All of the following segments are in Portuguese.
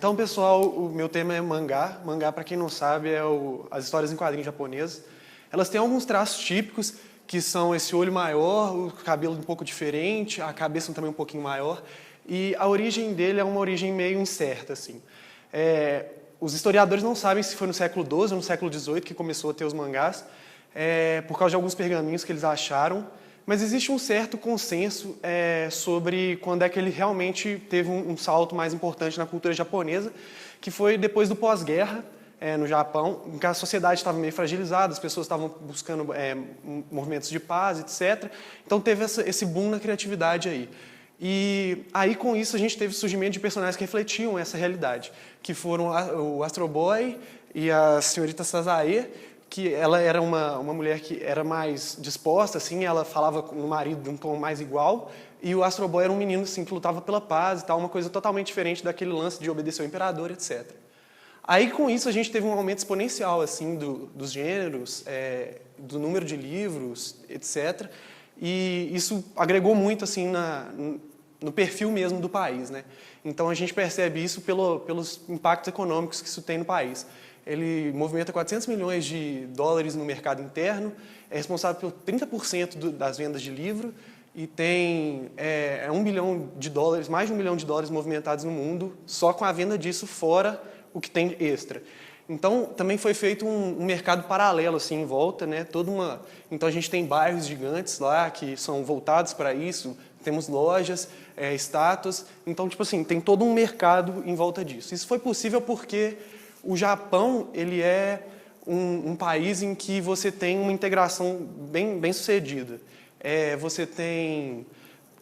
Então, pessoal, o meu tema é mangá. Mangá, para quem não sabe, é as histórias em quadrinhos japonesas. Elas têm alguns traços típicos, que são esse olho maior, o cabelo um pouco diferente, a cabeça também um pouquinho maior. E a origem dele é uma origem meio incerta, assim. Os historiadores não sabem se foi no século XII ou no século XVIII que começou a ter os mangás, por causa de alguns pergaminhos que eles acharam. Mas existe um certo consenso sobre quando é que ele realmente teve um salto mais importante na cultura japonesa, que foi depois do pós-guerra, no Japão, em que a sociedade estava meio fragilizada, as pessoas estavam buscando movimentos de paz, etc. Então teve esse boom na criatividade aí. E aí, com isso, a gente teve o surgimento de personagens que refletiam essa realidade, que foram o Astro Boy e a senhorita Sazae, que ela era uma mulher que era mais disposta, assim, ela falava com o marido de um tom mais igual, e o Astro Boy era um menino assim, que lutava pela paz e tal, uma coisa totalmente diferente daquele lance de obedecer ao imperador, etc. Aí, com isso, a gente teve um aumento exponencial assim, dos gêneros, do número de livros, etc., e isso agregou muito assim, no perfil mesmo do país, né? Então, a gente percebe isso pelos impactos econômicos que isso tem no país. Ele movimenta 400 milhões de dólares no mercado interno, é responsável por 30% das vendas de livro e tem $1 bilhão, mais de $1 bilhão movimentados no mundo, só com a venda disso, fora o que tem extra. Então, também foi feito um mercado paralelo assim, em volta, né? Então, a gente tem bairros gigantes lá que são voltados para isso, temos lojas, estátuas. Então, tipo assim, tem todo um mercado em volta disso. Isso foi possível porque o Japão ele é um país em que você tem uma integração bem sucedida. Você tem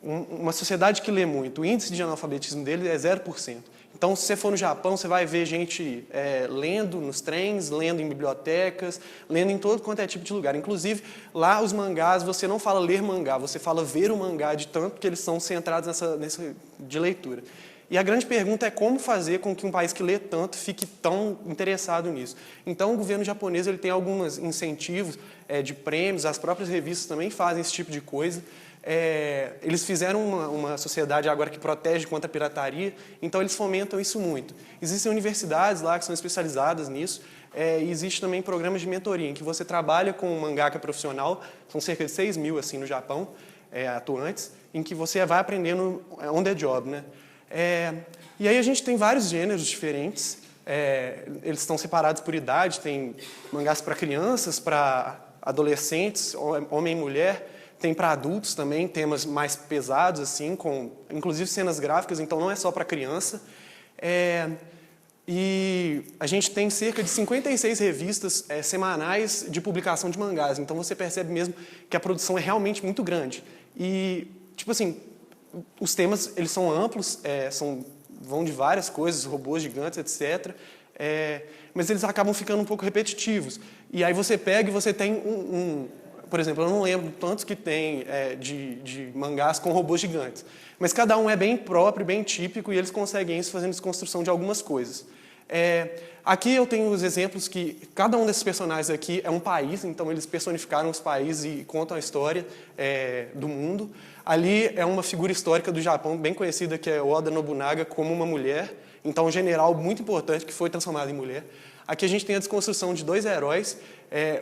uma sociedade que lê muito. O índice de analfabetismo dele é 0%. Então, se você for no Japão, você vai ver gente lendo nos trens, lendo em bibliotecas, lendo em todo quanto é tipo de lugar. Inclusive, lá os mangás, você não fala ler mangá, você fala ver o mangá, de tanto que eles são centrados nessa de leitura. E a grande pergunta é como fazer com que um país que lê tanto fique tão interessado nisso. Então, o governo japonês ele tem alguns incentivos de prêmios, as próprias revistas também fazem esse tipo de coisa. Eles fizeram uma sociedade agora que protege contra a pirataria, então eles fomentam isso muito. Existem universidades lá que são especializadas nisso, e existe também programas de mentoria, em que você trabalha com um mangaka profissional, são cerca de 6 mil assim, no Japão, atuantes, em que você vai aprendendo on the job, né? E aí a gente tem vários gêneros diferentes, eles estão separados por idade, tem mangás para crianças, para adolescentes, homem e mulher, tem para adultos também, temas mais pesados, assim, com inclusive cenas gráficas, então não é só para criança. E a gente tem cerca de 56 revistas semanais de publicação de mangás, então você percebe mesmo que a produção é realmente muito grande. E, tipo assim, os temas eles são amplos, vão de várias coisas, robôs gigantes, etc., mas eles acabam ficando um pouco repetitivos. E aí você pega e você tem por exemplo, eu não lembro tantos que tem de mangás com robôs gigantes, mas cada um é bem próprio, bem típico, e eles conseguem isso fazendo desconstrução de algumas coisas. Aqui eu tenho os exemplos que cada um desses personagens aqui é um país, então eles personificaram os países e contam a história do mundo. Ali é uma figura histórica do Japão bem conhecida, que é Oda Nobunaga, como uma mulher, então um general muito importante que foi transformado em mulher. Aqui a gente tem a desconstrução de dois heróis.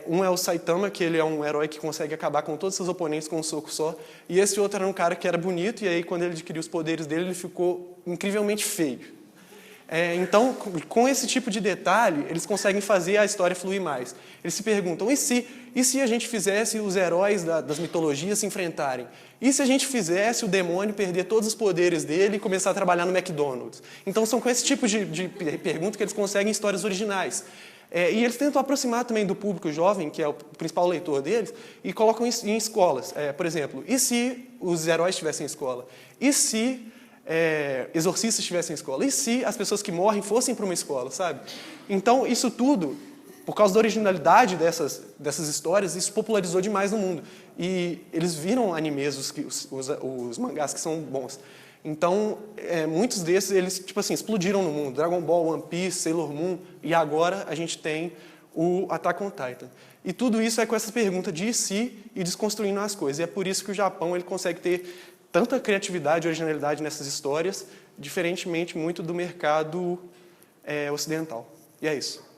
Um é o Saitama, que ele é um herói que consegue acabar com todos os seus oponentes com um soco só. E esse outro era um cara que era bonito, e aí quando ele adquiriu os poderes dele, ele ficou incrivelmente feio. Então, com esse tipo de detalhe, eles conseguem fazer a história fluir mais. Eles se perguntam, e se a gente fizesse os heróis das mitologias se enfrentarem? E se a gente fizesse o demônio perder todos os poderes dele e começar a trabalhar no McDonald's? Então, são com esse tipo de pergunta que eles conseguem histórias originais. E eles tentam aproximar também do público jovem, que é o principal leitor deles, e colocam em escolas. Por exemplo, e se os heróis estivessem em escola? E se exorcistas estivessem em escola? E se as pessoas que morrem fossem para uma escola, sabe? Então, isso tudo, por causa da originalidade dessas histórias, isso popularizou demais no mundo. E eles viram animes, os mangás que são bons. Então, muitos desses, eles tipo assim, explodiram no mundo. Dragon Ball, One Piece, Sailor Moon, e agora a gente tem o Attack on Titan. E tudo isso é com essa pergunta de si e desconstruindo as coisas. E é por isso que o Japão ele consegue ter tanta criatividade e originalidade nessas histórias, diferentemente muito do mercado ocidental. E é isso.